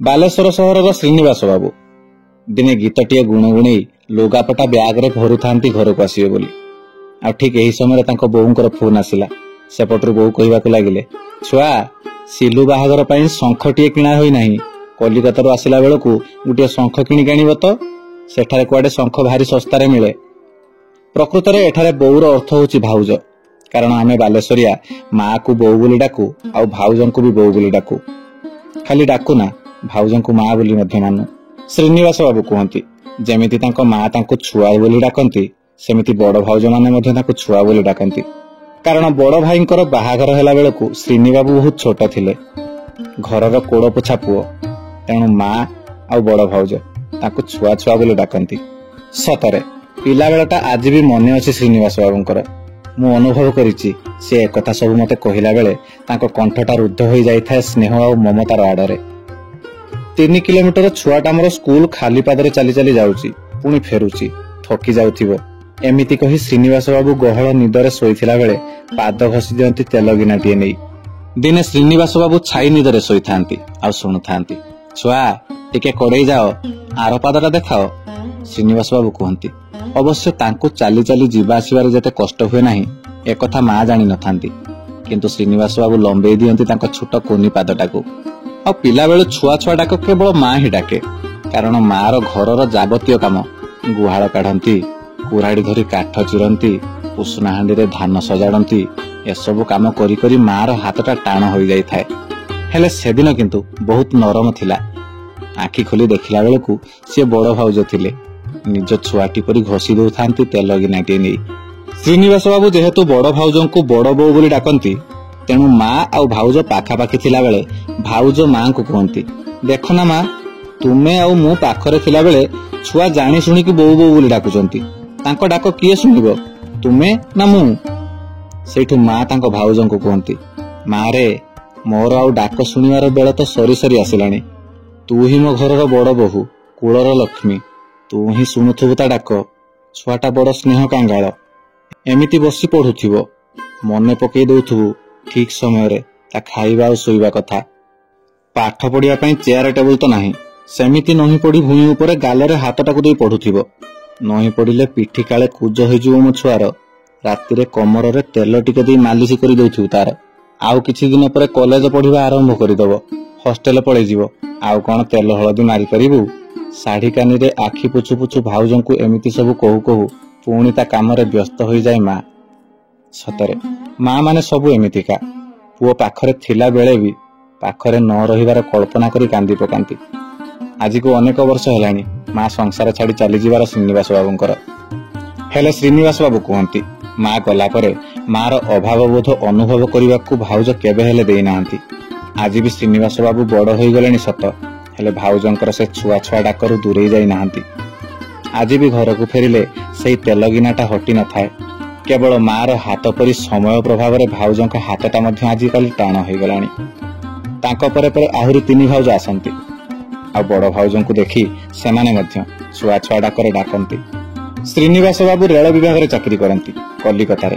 ବାଲେଶ୍ୱର ସହରର ଶ୍ରୀନିବାସ ବାବୁ ଦିନେ ଗୀତଟିଏ ଗୁଣୁଗୁଣେଇ ଲୁଗାପଟା ବ୍ୟାଗରେ ଭରୁଥାନ୍ତି ଘରକୁ ଆସିବେ ବୋଲି। ଆଉ ଠିକ୍ ଏହି ସମୟରେ ତାଙ୍କ ବୋଉଙ୍କର ଫୋନ୍ ଆସିଲା। ସେପଟରୁ ବୋଉ କହିବାକୁ ଲାଗିଲେ, ଛୁଆ ସିଲୁ ବାହାଘର ପାଇଁ ଶଙ୍ଖଟିଏ କିଣା ହୋଇନାହିଁ, କଲିକତାରୁ ଆସିଲା ବେଳକୁ ଗୋଟିଏ ଶଙ୍ଖ କିଣିକି ଆଣିବ ତ, ସେଠାରେ କୁଆଡେ ଶଙ୍ଖ ଭାରି ଶସ୍ତାରେ ମିଳେ। ପ୍ରକୃତରେ ଏଠାରେ ବୋଉର ଅର୍ଥ ହେଉଛି ଭାଉଜ, କାରଣ ଆମେ ବାଲେଶ୍ୱରିଆ ମାଆକୁ ବୋଉ ବୋଲି ଡାକୁ, ଆଉ ଭାଉଜଙ୍କୁ ବି ବୋଉ ବୋଲି ଡାକୁ। ଖାଲି ଡାକୁ ନା, ଭାଉଜଙ୍କୁ ମା ବୋଲି ମଧ୍ୟ ମାନୁ। ଶ୍ରୀନିବାସ ବାବୁ କୁହନ୍ତି, ଯେମିତି ତାଙ୍କ ମା ତାଙ୍କୁ ଛୁଆ ବୋଲି ଡାକନ୍ତି, ସେମିତି ବଡ ଭାଉଜ ମାନେ ମଧ୍ୟ ତାଙ୍କୁ ଛୁଆ ବୋଲି ଡାକନ୍ତି। କାରଣ ବଡ ଭାଇଙ୍କର ବାହାଘର ହେଲା ବେଳକୁ ଶ୍ରୀନିବାବୁ ବହୁତ ଛୋଟ ଥିଲେ, ଘରର କୋଡ ପୋଛା ପୁଅ। ତେଣୁ ମା ଆଉ ବଡ ଭାଉଜ ତାଙ୍କୁ ଛୁଆ ଛୁଆ ବୋଲି ଡାକନ୍ତି। ସତରେ ପିଲାବେଳଟା ଆଜି ବି ମନେ ଅଛି ଶ୍ରୀନିବାସ ବାବୁଙ୍କର। ମୁଁ ଅନୁଭବ କରିଛି, ସେ ଏକଥା ସବୁ ମତେ କହିଲା ବେଳେ ତାଙ୍କ କଣ୍ଠଟା ରୁଦ୍ଧ ହୋଇଯାଇଥାଏ ସ୍ନେହ ଆଉ ମମତାର ଆଡରେ। 3 କିଲୋମିଟର ଛୁଆଟା ମୋର ସ୍କୁଲ ଖାଲି ପାଦରେ ଚାଲି ଚାଲି ଯାଉଛି, ପୁଣି ଫେରୁଛି, ଥକି ଯାଉଥିବ, ଏମିତି କହି ଶ୍ରୀନିବାସ ବାବୁ ଗହଳ ନିଦରେ ଶୋଇଥିଲା ବେଳେ ପାଦ ଘଷି ଦିଅନ୍ତି ତେଲ ଗିନାଟିଏ ନେଇ। ଦିନେ ଶ୍ରୀନିବାସ ବାବୁ ଛାଇ ନିଦରେ ଶୋଇଥାନ୍ତି ଆଉ ଶୁଣୁଥାନ୍ତି, ଛୁଆ ଟିକେ କଡେଇ ଯାଅ, ଆର ପାଦଟା ଦେଖାଅ, ଶ୍ରୀନିବାସ ବାବୁ କୁହନ୍ତି। ଅବଶ୍ୟ ତାଙ୍କୁ ଚାଲି ଚାଲି ଯିବା ଆସିବାରେ ଯେତେ କଷ୍ଟ ହୁଏ ନାହିଁ, ଏକଥା ମା ଜାଣିନଥାନ୍ତି। କିନ୍ତୁ ଶ୍ରୀନିବାସ ବାବୁ ଲମ୍ବେଇ ଦିଅନ୍ତି ତାଙ୍କ ଛୋଟ କୁନି ପାଦଟାକୁ। ଆଉ ପିଲାବେଳୁ ଛୁଆ ଛୁଆ ଡାକ କେବଳ ମା ହିଁ ଡାକେ, କାରଣ ମାର ଘରର ଯାବତୀୟ କାମ, ଗୁହାଳ କାଢନ୍ତି, କୁରାଢି ଧରି କାଠ ଚିରନ୍ତି, ଉଷୁନା ହାଣ୍ଡିରେ ଧାନ ସଜାଡନ୍ତି, ଏସବୁ କାମ କରି କରି ମାର ହାତଟା ଟାଣ ହୋଇଯାଇଥାଏ। ହେଲେ ସେଦିନ କିନ୍ତୁ ବହୁତ ନରମ ଥିଲା। ଆଖି ଖୋଲି ଦେଖିଲା ବେଳକୁ ସିଏ ବଡ ଭାଉଜ ଥିଲେ, ନିଜ ଛୁଆଟି ପରି ଘଷି ଦଉଥାନ୍ତି ତେଲ ଗିନାଟିଏ ନେଇ। ଶ୍ରୀନିବାସ ବାବୁ ଯେହେତୁ ବଡ ଭାଉଜଙ୍କୁ ବଡ ବୋଉ ବୋଲି ଡାକନ୍ତି, ତେଣୁ ମା ଆଉ ଭାଉଜ ପାଖାପାଖି ଥିଲାବେଳେ ଭାଉଜ ମାଙ୍କୁ କୁହନ୍ତି, ଦେଖ ନା ମା, ତୁମେ ଆଉ ମୁଁ ପାଖରେ ଥିଲାବେଳେ ଛୁଆ ଜାଣି ଶୁଣିକି ବୋଉ ବୋଉ ବୋଲି ଡାକୁଛନ୍ତି, ତାଙ୍କ ଡାକ କିଏ ଶୁଣିବ, ତୁମେ ନା ମୁଁ? ସେଇଠୁ ମା ତାଙ୍କ ଭାଉଜଙ୍କୁ କୁହନ୍ତି, ମା ରେ, ମୋର ଆଉ ଡାକ ଶୁଣିବାର ବେଳ ତ ସରି ସରି ଆସିଲାଣି। ତୁ ହିଁ ମୋ ଘରର ବଡ ବୋହୂ, କୁଳର ଲକ୍ଷ୍ମୀ, ତୁ ହିଁ ଶୁଣୁଥିବୁ ତା ଡାକ। ଛୁଆଟା ବଡ ସ୍ନେହ କାଙ୍ଗାଳ, ଏମିତି ବସି ପଢୁଥିବ, ମନେ ପକେଇ ଦଉଥିବୁ ଠିକ ସମୟରେ ତା ଖାଇବା ଆଉ ଶୋଇବା କଥା। ପାଠ ପଢିବା ପାଇଁ ଚେୟାର ଟେବୁଲ ତ ନାହିଁ, ସେମିତି ନହିଁ ପଡି ଭୂଇଁ ଉପରେ ଗାଲରେ ହାତଟାକୁ ଦେଇ ପଢୁଥିବ। ନହିଁ ପଡିଲେ ପିଠି କାଳେ କୁଜ ହେଇଯିବ ମୋ ଛୁଆର। ରାତିରେ କମରରେ ତେଲ ଟିକେ ଦେଇ ମାଲିସ କରି ଦଉଥିବୁ ତାର। ଆଉ କିଛି ଦିନ ପରେ କଲେଜ ପଢିବା ଆରମ୍ଭ କରିଦବ, ହଷ୍ଟେଲ ପଳେଇଯିବ, ଆଉ କଣ ତେଲ ହଳଦୀ ମାରିପାରିବୁ? ଶାଢୀ କାନିରେ ଆଖି ପୁଛୁ ପୁଛୁ ଭାଉଜଙ୍କୁ ଏମିତି ସବୁ କହୁ କହୁ ପୁଣି ତା କାମରେ ବ୍ୟସ୍ତ ହୋଇଯାଏ ମା। ସତରେ ମା ମାନେ ସବୁ ଏମିତିକା, ପୁଅ ପାଖରେ ଥିଲା ବେଳେ ବି ପାଖରେ ନ ରହିବାର କଳ୍ପନା କରି କାନ୍ଦି ପକାନ୍ତି। ଆଜିକୁ ଅନେକ ବର୍ଷ ହେଲାଣି ମା ସଂସାର ଛାଡି ଚାଲିଯିବାର ଶ୍ରୀନିବାସ ବାବୁଙ୍କର। ହେଲେ ଶ୍ରୀନିବାସ ବାବୁ କୁହନ୍ତି, ମା ଗଲା ପରେ ମାର ଅଭାବ ବୋଧ ଅନୁଭବ କରିବାକୁ ଭାଉଜ କେବେ ହେଲେ ଦେଇନାହାନ୍ତି। ଆଜି ବି ଶ୍ରୀନିବାସ ବାବୁ ବଡ ହୋଇଗଲେଣି ସତ, ହେଲେ ଭାଉଜଙ୍କର ସେ ଛୁଆ ଛୁଆ ଡାକରୁ ଦୂରେଇ ଯାଇନାହାନ୍ତି। ଆଜି ବି ଘରକୁ ଫେରିଲେ ସେଇ ତେଲ ଗିନାଟା ହଟି ନଥାଏ। କେବଳ ମାର ହାତ ପରି ସମୟ ପ୍ରଭାବରେ ଭାଉଜଙ୍କ ହାତଟା ମଧ୍ୟ ଆଜିକାଲି ଟାଣ ହୋଇଗଲାଣି। ତାଙ୍କ ପରେ ପରେ ଆହୁରି 3 ଭାଉଜ ଆସନ୍ତି, ଆଉ ବଡ ଭାଉଜଙ୍କୁ ଦେଖି ସେମାନେ ମଧ୍ୟ ଛୁଆ ଛୁଆ ଡାକରେ ଡାକନ୍ତି। ଶ୍ରୀନିବାସ ବାବୁ ରେଳ ବିଭାଗରେ ଚାକିରି କରନ୍ତି କଲିକତାରେ।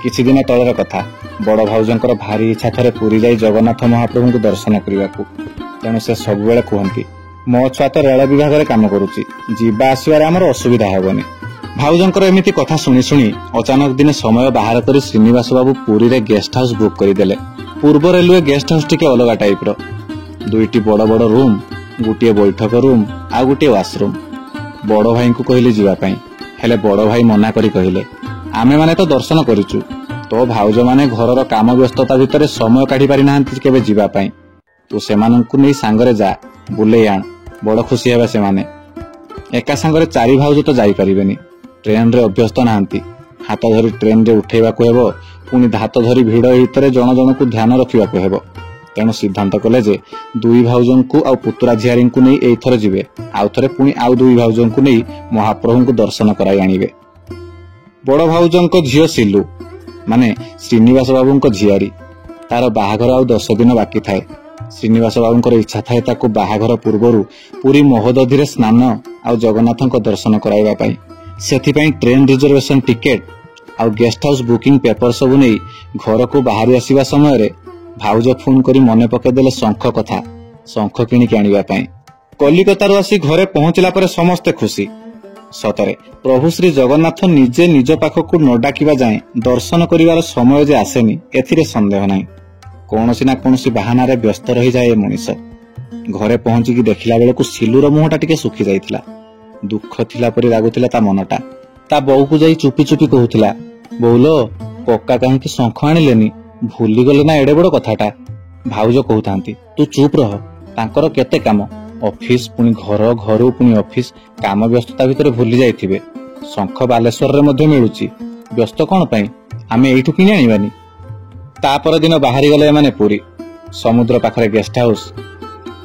କିଛି ଦିନ ତଳର କଥା, ବଡ ଭାଉଜଙ୍କର ଭାରି ଇଚ୍ଛା ଥରେ ପୁରୀ ଯାଇ ଜଗନ୍ନାଥ ମହାପ୍ରଭୁଙ୍କୁ ଦର୍ଶନ କରିବାକୁ। ତେଣୁ ସେ ସବୁବେଳେ କୁହନ୍ତି, ମୋ ଛୁଆ ତ ରେଳ ବିଭାଗରେ କାମ କରୁଛି, ଯିବା ଆସିବାରେ ଆମର ଅସୁବିଧା ହେବନି। ଭାଉଜଙ୍କର ଏମିତି କଥା ଶୁଣି ଶୁଣି ଅଚାନକ ଦିନେ ସମୟ ବାହାର କରି ଶ୍ରୀନିବାସ ବାବୁ ପୁରୀରେ ଗେଷ୍ଟ ହାଉସ ବୁକ୍ କରିଦେଲେ। ପୂର୍ବ ରେଲୱେ ଗେଷ୍ଟ ହାଉସ ଟିକେ ଅଲଗା ଟାଇପର, 2ଟି ବଡ ବଡ ରୁମ୍, ଗୋଟିଏ ବୈଠକ ରୁମ୍ ଆଉ ଗୋଟିଏ ୱାସରୁମ୍। ବଡ ଭାଇଙ୍କୁ କହିଲେ ଯିବା ପାଇଁ, ହେଲେ ବଡ ଭାଇ ମନା କରି କହିଲେ, ଆମେ ମାନେ ତ ଦର୍ଶନ କରିଛୁ, ତୋ ଭାଉଜ ମାନେ ଘରର କାମ ବ୍ୟସ୍ତତା ଭିତରେ ସମୟ କାଢି ପାରିନାହାନ୍ତି କେବେ ଯିବା ପାଇଁ। ତୁ ସେମାନଙ୍କୁ ନେଇ ସାଙ୍ଗରେ ଯା, ବୁଲେଇ ଆଣ, ବଡ ଖୁସି ହେବେ ସେମାନେ। ଏକା ସାଙ୍ଗରେ 4 ଭାଉଜ ତ ଯାଇପାରିବେନି, ଟ୍ରେନରେ ଅଭ୍ୟସ୍ତ ନାହାନ୍ତି। ହାତ ଧରି ଟ୍ରେନରେ ଉଠେଇବାକୁ ହେବ, ପୁଣି ହାତ ଧରି ଭିଡ ଭିତରେ ଜଣ ଜଣକୁ ଧ୍ୟାନ ରଖିବାକୁ ହେବ। ତେଣୁ ସିଦ୍ଧାନ୍ତ କଲେ ଯେ 2 ଭାଉଜଙ୍କୁ ଆଉ ପୁତୁରା ଝିଆରୀଙ୍କୁ ନେଇ ଏଇଥର ଯିବେ, ଆଉ ଥରେ ପୁଣି ଆଉ 2 ଭାଉଜଙ୍କୁ ନେଇ ମହାପ୍ରଭୁଙ୍କୁ ଦର୍ଶନ କରାଇ ଆଣିବେ। ବଡ ଭାଉଜଙ୍କ ଝିଅ ସିଲୁ, ମାନେ ଶ୍ରୀନିବାସ ବାବୁଙ୍କ ଝିଆରୀ, ତାର ବାହାଘର ଆଉ 10 ଦିନ ବାକି ଥାଏ। ଶ୍ରୀନିବାସ ବାବୁଙ୍କର ଇଚ୍ଛା ଥାଏ ତାକୁ ବାହାଘର ପୂର୍ବରୁ ପୁରୀ ମହୋଦଧିରେ ସ୍ନାନ ଆଉ ଜଗନ୍ନାଥଙ୍କ ଦର୍ଶନ କରାଇବା ପାଇଁ। ସେଥିପାଇଁ ଟ୍ରେନ ରିଜର୍ଭେସନ ଟିକେଟ ଆଉ ଗେଷ୍ଟ ହାଉସ ବୁକିଂ ପେପର ସବୁ ନେଇ ଘରକୁ ବାହାରି ଆସିବା ସମୟରେ ଭାଉଜ ଫୋନ କରି ମନେ ପକେଇଦେଲେ ଶଙ୍ଖ କଥା। ଶଙ୍ଖ କିଣିକି ଆଣିବା ପାଇଁ। କଲିକତାରୁ ଆସି ଘରେ ପହଞ୍ଚିଲା ପରେ ସମସ୍ତେ ଖୁସି। ସତରେ ପ୍ରଭୁ ଶ୍ରୀ ଜଗନ୍ନାଥ ନିଜେ ନିଜ ପାଖକୁ ନ ଡାକିବା ଯାଏଁ ଦର୍ଶନ କରିବାର ସମୟ ଯେ ଆସେନି ଏଥିରେ ସନ୍ଦେହ ନାହିଁ। କୌଣସି ନା କୌଣସି ବାହାନାରେ ବ୍ୟସ୍ତ ରହିଯାଏ ଏ ମଣିଷ। ଘରେ ପହଞ୍ଚିକି ଦେଖିଲା ବେଳକୁ ସିଲୁର ମୁହଁଟା ଟିକେ ଶୁଖି ଯାଇଥିଲା। ଦୁଃଖ ଥିଲା ପରି ଲାଗୁଥିଲା ତା ମନଟା। ତା ବୋଉକୁ ଯାଇ ଚୁପି ଚୁପି କହୁଥିଲା, ବୋଉଲୋ କକା କାହିଁକି ଶଙ୍ଖ ଆଣିଲେନି? ଭୁଲିଗଲେ ନା ଏଡେ ବଡ କଥାଟା। ଭାଉଜ କହୁଥାନ୍ତି, ତୁ ଚୁପ୍ ରହ, ତାଙ୍କର କେତେ କାମ, ଅଫିସ ପୁଣି ଘର, ଘରୁ ପୁଣି ଅଫିସ, କାମ ବ୍ୟସ୍ତତା ଭିତରେ ଭୁଲି ଯାଇଥିବେ। ଶଙ୍ଖ ବାଲେଶ୍ୱରରେ ମଧ୍ୟ ମିଳୁଛି, ବ୍ୟସ୍ତ କଣ ପାଇଁ, ଆମେ ଏଇଠୁ କିଣି ଆଣିବାନି। ତା ପରଦିନ ବାହାରିଗଲେ ଏମାନେ ପୁରୀ। ସମୁଦ୍ର ପାଖରେ ଗେଷ୍ଟ ହାଉସ।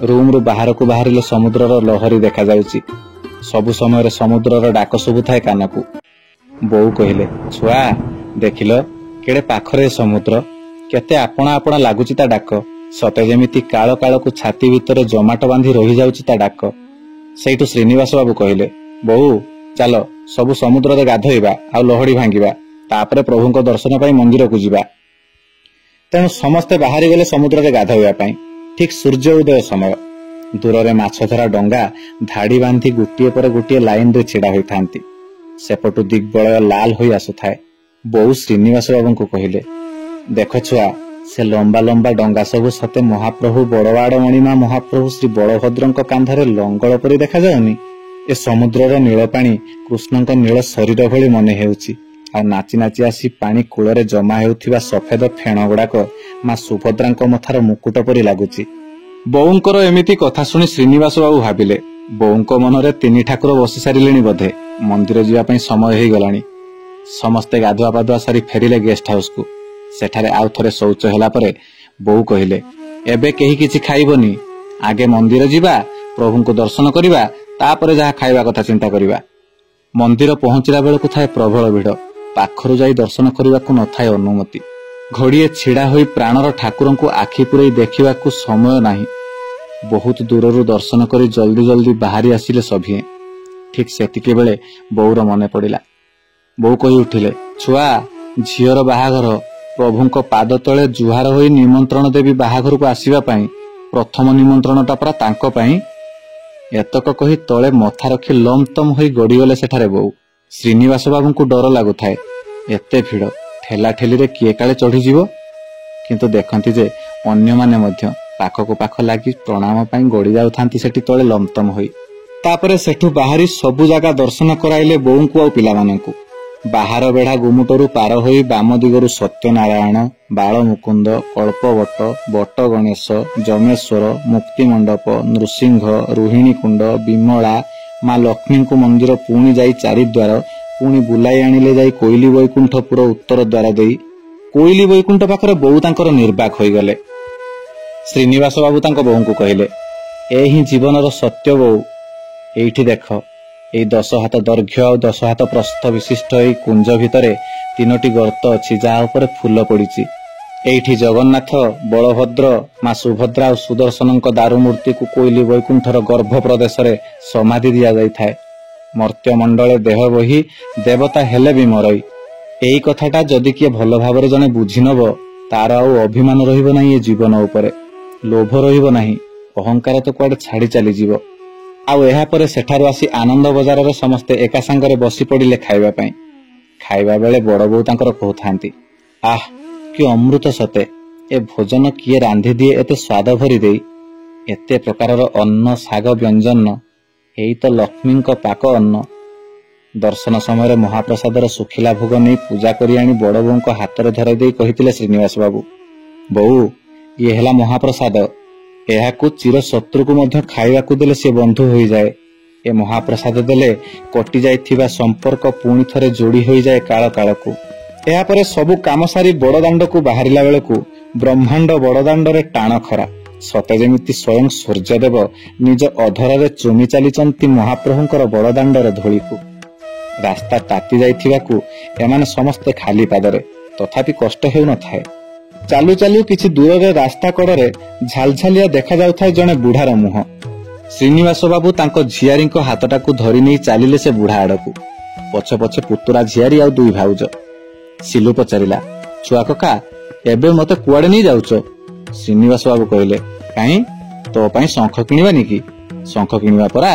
ରୁମରୁ ବାହାରକୁ ବାହାରିଲେ ସମୁଦ୍ରର ଲହରୀ ଦେଖାଯାଉଛି। ସବୁ ସମୟରେ ସମୁଦ୍ରର ଡାକ ଶୁଭୁଥାଏ କାନକୁ। ବୋଉ କହିଲେ, ଛୁଆ ଦେଖିଲ କେଡେ ପାଖରେ ସମୁଦ୍ର, କେତେ ଆପଣା ଆପଣା ଲାଗୁଛି ତା ଡାକ, ସତେ ଯେମିତି କାଳ କାଳକୁ ଛାତି ଭିତରେ ଜମାଟ ବାନ୍ଧି ରହିଯାଉଛି ତା ଡାକ। ସେଇଠୁ ଶ୍ରୀନିବାସ ବାବୁ କହିଲେ, ବୋଉ ଚାଲ ସବୁ ସମୁଦ୍ରରେ ଗାଧୋଇବା ଆଉ ଲହଡି ଭାଙ୍ଗିବା, ତାପରେ ପ୍ରଭୁଙ୍କ ଦର୍ଶନ ପାଇଁ ମନ୍ଦିରକୁ ଯିବା। ତେଣୁ ସମସ୍ତେ ବାହାରିଗଲେ ସମୁଦ୍ରରେ ଗାଧୋଇବା ପାଇଁ। ଠିକ୍ ସୂର୍ଯ୍ୟ ଉଦୟ ସମୟ। ଦୂରରେ ମାଛଧରା ଡଙ୍ଗା ଧାଡି ବାନ୍ଧି ଗୋଟିଏ ପରେ ଗୋଟିଏ ଲାଇନରେ ଛିଡା ହୋଇଥାନ୍ତି। ସେପଟୁ ଦିଗ୍ବଳୟ ଲାଲ ହୋଇ ଆସୁଥାଏ। ବୋଉ ଶ୍ରୀନିବାସ ବାବୁଙ୍କୁ କହିଲେ, ଦେଖ ଛୁଆ, ସେ ଲମ୍ବା ଲମ୍ବା ଡଙ୍ଗା ସବୁ ସତେ ମହାପ୍ରଭୁ ବଡବାଡ ମଣିମା ମହାପ୍ରଭୁ ଶ୍ରୀ ବଳଭଦ୍ରଙ୍କ କାନ୍ଧରେ ଲଙ୍ଗଳ ପରି ଦେଖାଯାଉନି? ଏ ସମୁଦ୍ରର ନୀଳ ପାଣି କୃଷ୍ଣଙ୍କ ନୀଳ ଶରୀର ଭଳି ମନେ ହେଉଛି, ଆଉ ନାଚି ନାଚି ଆସି ପାଣି କୂଳରେ ଜମା ହେଉଥିବା ସଫେଦ ଫେଣ ଗୁଡାକ ମା ସୁଭଦ୍ରାଙ୍କ ମଥାର ମୁକୁଟ ପରି ଲାଗୁଛି। ବୋଉଙ୍କର ଏମିତି କଥା ଶୁଣି ଶ୍ରୀନିବାସ ବାବୁ ଭାବିଲେ, ବୋଉଙ୍କ ମନରେ ତିନି ଠାକୁର ବସି ସାରିଲେଣି ବୋଧେ, ମନ୍ଦିର ଯିବା ପାଇଁ ସମୟ ହେଇଗଲାଣି। ସମସ୍ତେ ଗାଧୁଆ ପାଧୁଆ ସାରି ଫେରିଲେ ଗେଷ୍ଟ ହାଉସକୁ। ସେଠାରେ ଆଉ ଥରେ ଶୌଚ ହେଲା ପରେ ବୋଉ କହିଲେ, ଏବେ କେହି କିଛି ଖାଇବନି, ଆଗେ ମନ୍ଦିର ଯିବା, ପ୍ରଭୁଙ୍କୁ ଦର୍ଶନ କରିବା, ତାପରେ ଯାହା ଖାଇବା କଥା ଚିନ୍ତା କରିବା। ମନ୍ଦିର ପହଞ୍ଚିଲା ବେଳକୁ ଥାଏ ପ୍ରବଳ ଭିଡ। ପାଖରୁ ଯାଇ ଦର୍ଶନ କରିବାକୁ ନଥାଏ ଅନୁମତି। ଘଡ଼ିଏ ଛିଡା ହୋଇ ପ୍ରାଣର ଠାକୁରଙ୍କୁ ଆଖି ପୁରେଇ ଦେଖିବାକୁ ସମୟ ନାହିଁ। ବହୁତ ଦୂରରୁ ଦର୍ଶନ କରି ଜଲ୍ଦି ଜଲ୍ଦି ବାହାରି ଆସିଲେ ସଭିଏଁ। ଠିକ୍ ସେତିକି ବେଳେ ବୋଉର ମନେ ପଡିଲା। ବୋଉ କହି ଉଠିଲେ, ଛୁଆ ଝିଅର ବାହାଘର, ପ୍ରଭୁଙ୍କ ପାଦ ତଳେ ଜୁହାର ହୋଇ ନିମନ୍ତ୍ରଣ ଦେବି ବାହାଘରକୁ ଆସିବା ପାଇଁ। ପ୍ରଥମ ନିମନ୍ତ୍ରଣଟା ପରା ତାଙ୍କ ପାଇଁ। ଏତକ କହି ତଳେ ମଥା ରଖି ଲମ୍ ତମ୍ ହୋଇ ଗଡିଗଲେ ସେଠାରେ ବୋଉ। ଶ୍ରୀନିବାସ ବାବୁଙ୍କୁ ଡର ଲାଗୁଥାଏ। ଏତେ ଭିଡ, ଠେଲା ଠେଲିରେ କିଏ କାଳେ ଚଢିଯିବ। କିନ୍ତୁ ଦେଖନ୍ତି ଯେ ଅନ୍ୟମାନେ ମଧ୍ୟ ପାଖକୁ ପାଖ ଲାଗି ପ୍ରଣାମ ପାଇଁ ଗଡି ଯାଉଥାନ୍ତି ସେଠି ତଳେ ଲମ୍ତମ ହୋଇ। ତାପରେ ସେଠୁ ବାହାରି ସବୁ ଜାଗା ଦର୍ଶନ କରାଇଲେ ବୋଉଙ୍କୁ ଆଉ ପିଲାମାନଙ୍କୁ। ବାହାର ବେଢା ଗୁମୁଟରୁ ପାର ହୋଇ ବାମ ଦିଗରୁ ସତ୍ୟନାରାୟଣ, ବାଳମୁକୁନ୍ଦ, କଳ୍ପବଟ, ବଟ ଗଣେଶ, ଯମେଶ୍ୱର, ମୁକ୍ତିମଣ୍ଡପ, ନୃସିଂହ, ରୋହିଣୀ କୁଣ୍ଡ, ବିମଳା, ମା ଲକ୍ଷ୍ମୀଙ୍କୁ ମନ୍ଦିର, ପୁଣି ଯାଇ ଚାରିଦ୍ୱାର, ପୁଣି ବୁଲାଇ ଆଣିଲେ ଯାଇ କୋଇଲି ବୈକୁଣ୍ଠପୁର ଉତ୍ତର ଦ୍ୱାର ଦେଇ। କୋଇଲି ବୈକୁଣ୍ଠ ପାଖରେ ବୋଉ ତାଙ୍କର ନିର୍ବାକ ହୋଇଗଲେ। ଶ୍ରୀନିବାସ ବାବୁ ତାଙ୍କ ବୋଉଙ୍କୁ କହିଲେ, ଏ ହିଁ ଜୀବନର ସତ୍ୟ ବୋଉ। ଏଇଠି ଦେଖ, ଏଇ 10 ହାତ ଦୈର୍ଘ୍ୟ ଆଉ 10 ହାତ ପ୍ରସ୍ଥ ବିଶିଷ୍ଟ ଏଇ କୁଞ୍ଜ ଭିତରେ 3ଟି ଗର୍ତ୍ତ ଅଛି, ଯାହା ଉପରେ ଫୁଲ ପଡିଛି। ଏଇଠି ଜଗନ୍ନାଥ, ବଳଭଦ୍ର, ମା ସୁଭଦ୍ରା ଆଉ ସୁଦର୍ଶନଙ୍କ ଦାରୁମୂର୍ତ୍ତିକୁ କୋଇଲି ବୈକୁଣ୍ଠର ଗର୍ଭ ପ୍ରଦେଶରେ ସମାଧି ଦିଆଯାଇଥାଏ। ମର୍ତ୍ତ୍ୟମଣ୍ଡଳେ ଦେହ ବହି ଦେବତା ହେଲେ ବି ମରଇ। ଏଇ କଥାଟା ଯଦି କିଏ ଭଲ ଭାବରେ ଜଣେ ବୁଝିନବ, ତାର ଆଉ ଅଭିମାନ ରହିବ ନାହିଁ ଏ ଜୀବନ ଉପରେ, ଲୋଭ ରହିବ ନାହିଁ, ଅହଙ୍କାର ତ କୁଆଡେ ଛାଡି ଚାଲିଯିବ। ଆଉ ଏହାପରେ ସେଠାରୁ ଆସି ଆନନ୍ଦ ବଜାରରେ ସମସ୍ତେ ଏକା ସାଙ୍ଗରେ ବସି ପଡିଲେ ଖାଇବା ପାଇଁ। ଖାଇବା ବେଳେ ବଡ ବୋଉ ତାଙ୍କର କହୁଥାନ୍ତି, ଆଃ କି ଅମୃତ ସତେ, ଏ ଭୋଜନ କିଏ ରାନ୍ଧିଦିଏ ଏତେ ସ୍ୱାଦ ଭରି ଦେଇ। ଏତେ ପ୍ରକାରର ଅନ୍ନ, ଶାଗ, ବ୍ୟଞ୍ଜନ, ଏଇ ତ ଲକ୍ଷ୍ମୀଙ୍କ ପାକ ଅନ୍ନ। ଦର୍ଶନ ସମୟରେ ମହାପ୍ରସାଦର ଶୁଖିଲା ଭୋଗ ନେଇ ପୂଜା କରି ଆଣି ବଡ ବୋଉଙ୍କ ହାତରେ ଧରାଇ ଦେଇ କହିଥିଲେ ଶ୍ରୀନିବାସ ବାବୁ, ବୋଉ ଇଏ ହେଲା ମହାପ୍ରସାଦ। ଏହାକୁ ଚିର ଶତ୍ରୁକୁ ମଧ୍ୟ ଖାଇବାକୁ ଦେଲେ ସେ ବନ୍ଧୁ ହୋଇଯାଏ। ଏ ମହାପ୍ରସାଦ ଦେଲେ କଟି ଯାଇଥିବା ସମ୍ପର୍କ ପୁଣି ଥରେ ଯୋଡି ହୋଇଯାଏ କାଳ କାଳକୁ। ଏହାପରେ ସବୁ କାମ ସାରି ବଡଦାଣ୍ଡକୁ ବାହାରିଲା ବେଳକୁ ବ୍ରହ୍ମାଣ୍ଡ ବଡଦାଣ୍ଡରେ ଟାଣ ଖରା। ସତେ ଯେମିତି ସ୍ୱୟଂ ସୂର୍ଯ୍ୟଦେବ ନିଜ ଅଧରରେ ଚୁମି ଚାଲିଛନ୍ତି ମହାପ୍ରଭୁଙ୍କର ବଡଦାଣ୍ଡର ଧୂଳିକୁ। ରାସ୍ତା ତାତି ଯାଇଥିବାକୁ ଏମାନେ ସମସ୍ତେ ଖାଲି ପାଦରେ, ତଥାପି କଷ୍ଟ ହେଉନଥାଏ। ଚାଲୁ ଚାଲୁ କିଛି ଦୂରରେ ରାସ୍ତା କଡରେ ଝାଲଝାଲିଆ ଦେଖାଯାଉଥାଏ ଜଣେ ବୁଢାର ମୁହଁ। ଶ୍ରୀନିବାସ ବାବୁ ତାଙ୍କ ଝିଆରୀଙ୍କ ହାତଟାକୁ ଧରି ନେଇ ଚାଲିଲେ ସେ ବୁଢା ଆଡକୁ। ପଛେ ପଛେ ପୁତୁରା ଝିଆରୀ ଆଉ 2 ଭାଉଜ। ସିଲୁ ପଚାରିଲା, ଛୁଆ କକା ଏବେ ମତେ କୁଆଡେ ନେଇ ଯାଉଛ? ଶ୍ରୀନିବାସ ବାବୁ କହିଲେ, କାହିଁ तो पाई शंख किणवानी कि शंख किणवा परा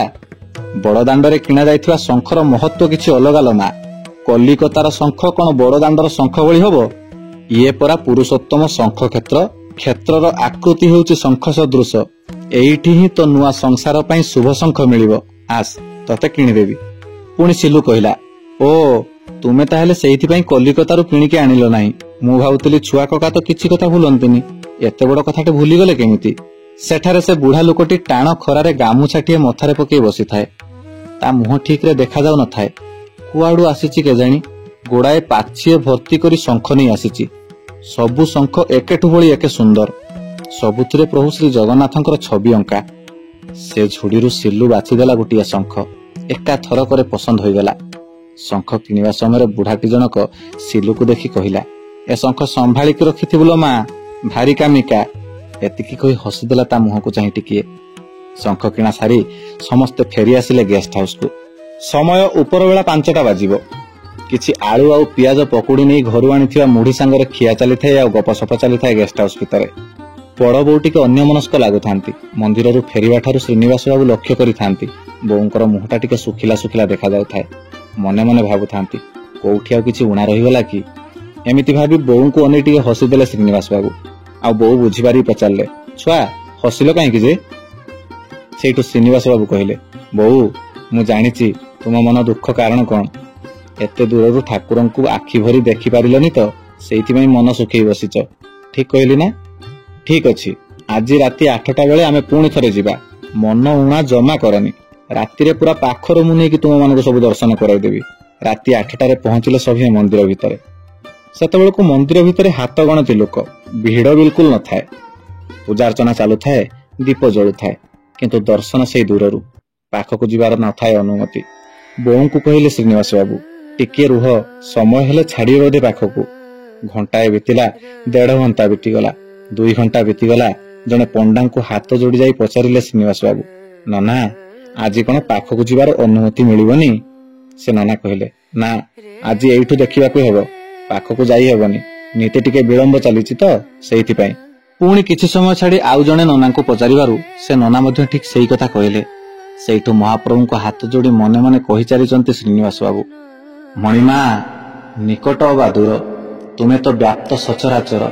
बड़ दांडरे किणा जाइथिबा शंखर महत्व किछि अलग लो ना कलिकतार शंख कौन बड़ दांडर शंख भली हबो ये परा पुरुषोत्तम शंख क्षेत्र क्षेत्रर आकृति हेउछि शंख सदृश एइठी ही तो नुआ संसार पाई शुभ शंख मिलिबो आस तते किणिदेबी पुणी सिलु कहिला ओ तुमे ताहेले सेहिथि पई कलिकतारू किणिके आनिलो नाही मु भाउतली छुआ कका तो किछि कथा भूलंतिनी एते बड़ कथाटे भूली गले केमिति सेठारे से बुढ़ा लोकटी टाण खरारे गामुछाटिए मथारे पकई बसी थाए ता मुह ठीक रे देखा जाउ न थाए कुआडू आसीची केजाणी गोड़ाए पाछिए भर्ती करी शंख नहीं आसीची सबु शंख एकेठु भली एके सुंदर सबुथिरे प्रभु श्री जगन्नाथंकर छवि अंका से झुड़ीरू सिल्लू बाछीदेला गोटिया शंख एका थरकरे पसंद होइगला शंख किणवा समय बुढ़ाटी जनक सिल्लू को देखि कहिला ए शंख संभाळिक रखिथिबुलो मा भारी कामिका एतिकी कहि हसीदेला ता मुह को चाहि टिकिए शंख किणा सारी समस्ते फेरी आसिले गेस्ट हाउस को समय उपर बेला 5टा बाजिबो किछि आलू आउ पियाज पकुड़ी नहीं घर आनी मुढ़ी सांगरे खिया चली थाए आ गपसप चली थाए गेस्ट हाउस भितर बड़ बोऊ टिके अन्यमनस्क लागुथांती मंदिर फेरिबा ठारू श्रीनिवास बाबू लक्ष्य करिथांती बोऊंकर मुहटा टिके सुखिला सुखिला देखा जाउथाए मने मने भाबुथांती कोउठी आ किछि उणा रहिगला कि एमिति भाबी बोऊ को अने टिके हसीदेले श्रीनिवास बाबू आ बोऊ बुझिबारी पचारले छुआ हसिलो काहेकि जे सेठु श्रीनिवास बाबू कहिले बोऊ मु जानिछि तुम मन दुख कारण कोन एते दूररू ठाकुरंकु आखि भरी देखि पारिलनी तो सेइथिमै मन सुखई बसिच ठीक कहली ना ठीक अछि आज राति 8टा बेले आमे पुणी थरे जिबा मन उणा जमा करनी राति रे पूरा पाखरो मु नै कि तुम मानको सब दर्शन कराई देबी राति 8टारे पहुंचले सभी मंदिर भितरे सेतबेल को मंदिर भितरे हाथ गणति लोक भीड़ बिल्कुल न थाए पूजा अर्चना चालू थाए दीप जळु थाए किंतु दर्शन से दूररू पाखकु जिबार न थाए अनुमति बोऊ को कहिले श्रीनिवास बाबू टिके रुह समय हेले छाड़ी बोधे पाखकु घंटाए बीतिला 1.5 घंटा बीतीगला 2 घंटा बीतीगला जने पंडा को हाथ जोड़ी जाई पचारिले श्रीनिवास बाबू नना आज कौन पाखकु जिबार अनुमति मिलिबनी से नना कहले ना आज एइठु देखिबाकू हेबो पाखकु जाई हेबनी नीति टिके विलंब चलीछि तो सेहिथि पई पुणी किछि समय छाड़ी आउ जने नना को पचारिबारु से नना मध्ये ठीक सेही कथा कहले सेइठु महाप्रभु को हाथ जोड़ी मने मने कहि चारिचंती श्रीनिवास बाबू मणिमा निकट बा दूर तुमे तो व्याप्त सचराचर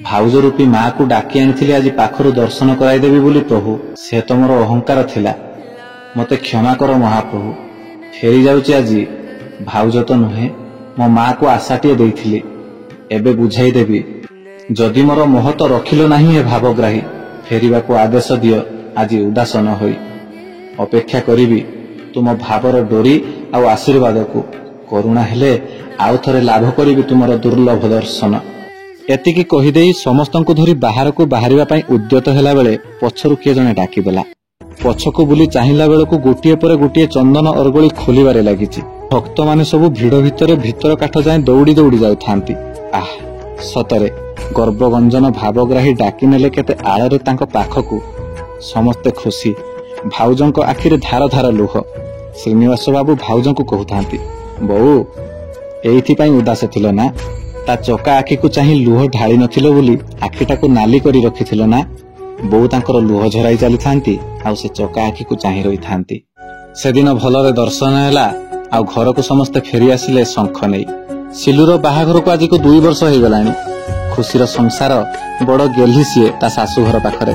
भाउज रूपी माँ को डाकी आनी आज पाखरु दर्शन कराइदेवी बोली प्रभु से तो मोर अहंकार थिला मते क्षमा कर महाप्रभु फेरी जाउची आज भाउज तो नुहे मो माँ को आशाटिए देइथिली एबे बुझाई देवी जदि मोर महत रखिलो नाही ए भावग्राही फेरिबा को आदेश दियो आज उदास न होई अपेक्षा करिबी तुम भावर डोरी आ आशीर्वाद को करुणा हेले आउ थरे लाभ करिबी तुमर दुर्लभ दर्शन एतिकी कहिदेई समस्तंकु धरी बाहर को बाहरिबा पई उद्यत हेला बेले पछरु किए जने डाकी देला पछको बुली चाहिला बेलको गोटिए परे गोटिए चंदन अरगोली खोलिबारे लागिछि भक्त माने सब भिड़ भितरे भीतर काठ जाए दौड़ी दौड़ी जाउथांती आह सतरे गर्भगंजन भावग्राही डाकी नेले केते आळरे तांको पाखकु समस्ते खुशी भाउजंको आखिरे धार धार लुह श्रीनिवास बाबू भाउजंको कहउथांती बोऊ एइथि पई उदास थिलो ना ता चका आखि को चाहि लुह ढाली नथिलो बोली आखिटा को नाली करी रखिथिलो ना बोऊ तांकर लुह झराई चली थांती आ से चका आखि को चाहि रही थांती से दिन भलरे दर्शन हैला आ घर को समस्ते फेरी आसिले शंख नै सिलुर बाहाघर को आज को 2 वर्ष हो गलानी खुशीर संसार बड़ गेल्ही सीए ता सासु घर पाखरे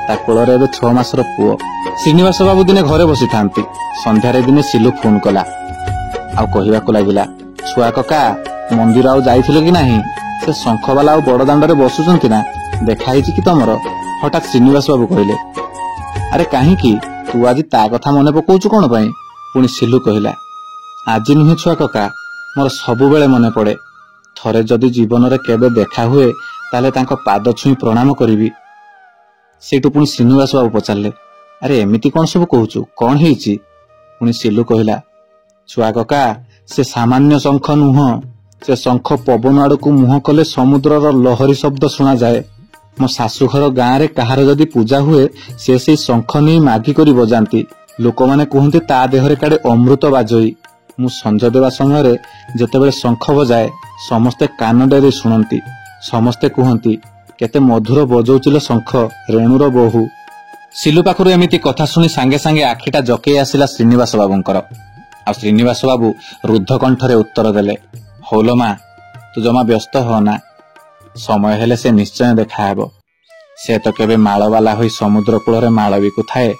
ता कोलरे एबे 6 मासर पुओ श्रीनिवास बाबू दिने घरे बसी थांती संध्यारे दिने सिलु फोन कला आ कहिबा को लागिला छुआ कका मंदिर आउ जाइथिलो कि नाही से शंख वाला आ बड़ दांडरे बसुचंती ना देखाई कि तमरो हठात श्रीनिवास बाबू कहले अरे काहे कि तू आज ता कथा मने पकोचु कोन पई पुनी सिलु कहिला आज नुहे छुआ कका मोर सबु बेले मने पड़े थरे जदि जीवन रे केबे देखा हुए ताले तांको पाद छुई प्रणाम करिवि सेटु पुनी श्रीनिवास बाबू पचारले अरे एमिति कोन सब कहूचु कोन हेइची पुनी सिलु कहिला छुआ कका से सामान्य शंख नुह से शंख पवन आड़ को मुह कले समुद्रर लहरी शब्द सुना जाए मो शाशुघर गाँ रे कहार जदि पूजा हुए से शंख नहीं मागी करी बजांती लोक माने कहते ता देहरे काड़े अमृत बाजई मु संज देवा समय जेतेबेले शंख बजाए समस्ते कान डेरी शुणती समस्ते कहती केते मधुर बजौचिल शंख रेणुर बोहू ସିଲୁ ପାଖରୁ ଏମିତି କଥା ଶୁଣି ସାଙ୍ଗେ ସାଙ୍ଗେ ଆଖିଟା ଜକେଇ ଆସିଲା ଶ୍ରୀନିବାସ ବାବୁଙ୍କର। ଆଉ ଶ୍ରୀନିବାସ ବାବୁ ରୁଦ୍ଧ କଣ୍ଠରେ ଉତ୍ତର ଦେଲେ, ହଉଲୋ ମା, ତୁ ଜମା ବ୍ୟସ୍ତ ହନା, ସମୟ ହେଲେ ସେ ନିଶ୍ଚୟ ଦେଖାହେବ। ସେ ତ କେବେ ମାଳବାଲା ହୋଇ ସମୁଦ୍ର କୂଳରେ ମାଳ ବିକୁଥାଏ,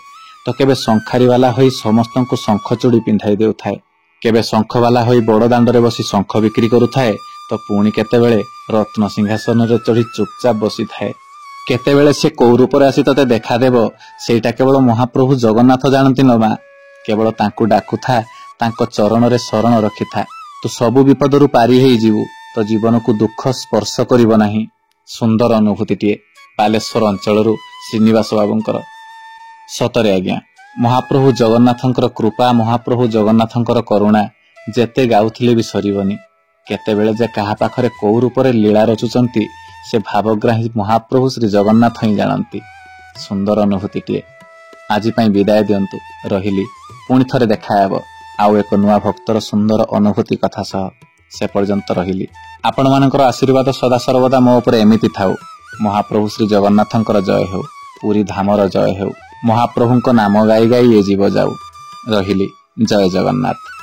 ତ କେବେ ଶଙ୍ଖାରିବାଲା ହୋଇ ସମସ୍ତଙ୍କୁ ଶଙ୍ଖ ଚୁଡ଼ି ପିନ୍ଧାଇ ଦେଉଥାଏ, କେବେ ଶଙ୍ଖବାଲା ହୋଇ ବଡ଼ ଦାଣ୍ଡରେ ବସି ଶଙ୍ଖ ବିକ୍ରି କରୁଥାଏ, ତ ପୁଣି କେତେବେଳେ ରତ୍ନ ସିଂହାସନରେ ଚଢ଼ି ଚୁପଚାପ ବସିଥାଏ। କେତେବେଳେ ସେ କୋଉ ରୂପରେ ଆସି ତତେ ଦେଖାଦେବ ସେଇଟା କେବଳ ମହାପ୍ରଭୁ ଜଗନ୍ନାଥ ଜାଣନ୍ତି ଲୋ ମା। କେବଳ ତାଙ୍କୁ ଡାକୁଥା, ତାଙ୍କ ଚରଣରେ ଶରଣ ରଖିଥା, ତୁ ସବୁ ବିପଦରୁ ପାରି ହେଇଯିବୁ, ତ ଜୀବନକୁ ଦୁଃଖ ସ୍ପର୍ଶ କରିବ ନାହିଁ। ସୁନ୍ଦର ଅନୁଭୂତିଟିଏ ବାଲେଶ୍ୱର ଅଞ୍ଚଳରୁ ଶ୍ରୀନିବାସ ବାବୁଙ୍କର। ସତରେ ଆଜ୍ଞା, ମହାପ୍ରଭୁ ଜଗନ୍ନାଥଙ୍କର କୃପା, ମହାପ୍ରଭୁ ଜଗନ୍ନାଥଙ୍କର କରୁଣା ଯେତେ ଗାଉଥିଲେ ବି ସରିବନି। କେତେବେଳେ ଯେ କାହା ପାଖରେ କୋଉ ରୂପରେ ଲୀଳା ରଚୁଛନ୍ତି ସେ ଭାବଗ୍ରାହୀ ମହାପ୍ରଭୁ ଶ୍ରୀ ଜଗନ୍ନାଥ ହିଁ ଜାଣନ୍ତି। ସୁନ୍ଦର ଅନୁଭୂତିଟିଏ। ଆଜି ପାଇଁ ବିଦାୟ ଦିଅନ୍ତୁ, ରହିଲି। ପୁଣି ଥରେ ଦେଖାହେବ ଆଉ ଏକ ନୂଆ ଭକ୍ତର ସୁନ୍ଦର ଅନୁଭୂତି କଥା ସହ। ସେ ପର୍ଯ୍ୟନ୍ତ ରହିଲି। ଆପଣମାନଙ୍କର ଆଶୀର୍ବାଦ ସଦାସର୍ବଦା ମୋ ଉପରେ ଏମିତି ଥାଉ। ମହାପ୍ରଭୁ ଶ୍ରୀ ଜଗନ୍ନାଥଙ୍କର ଜୟ ହେଉ, ପୁରୀ ଧାମର ଜୟ ହେଉ। ମହାପ୍ରଭୁଙ୍କ ନାମ ଗାଇ ଗାଇ ଏ ଜୀବ ଯାଉ। ରହିଲି। ଜୟ ଜଗନ୍ନାଥ।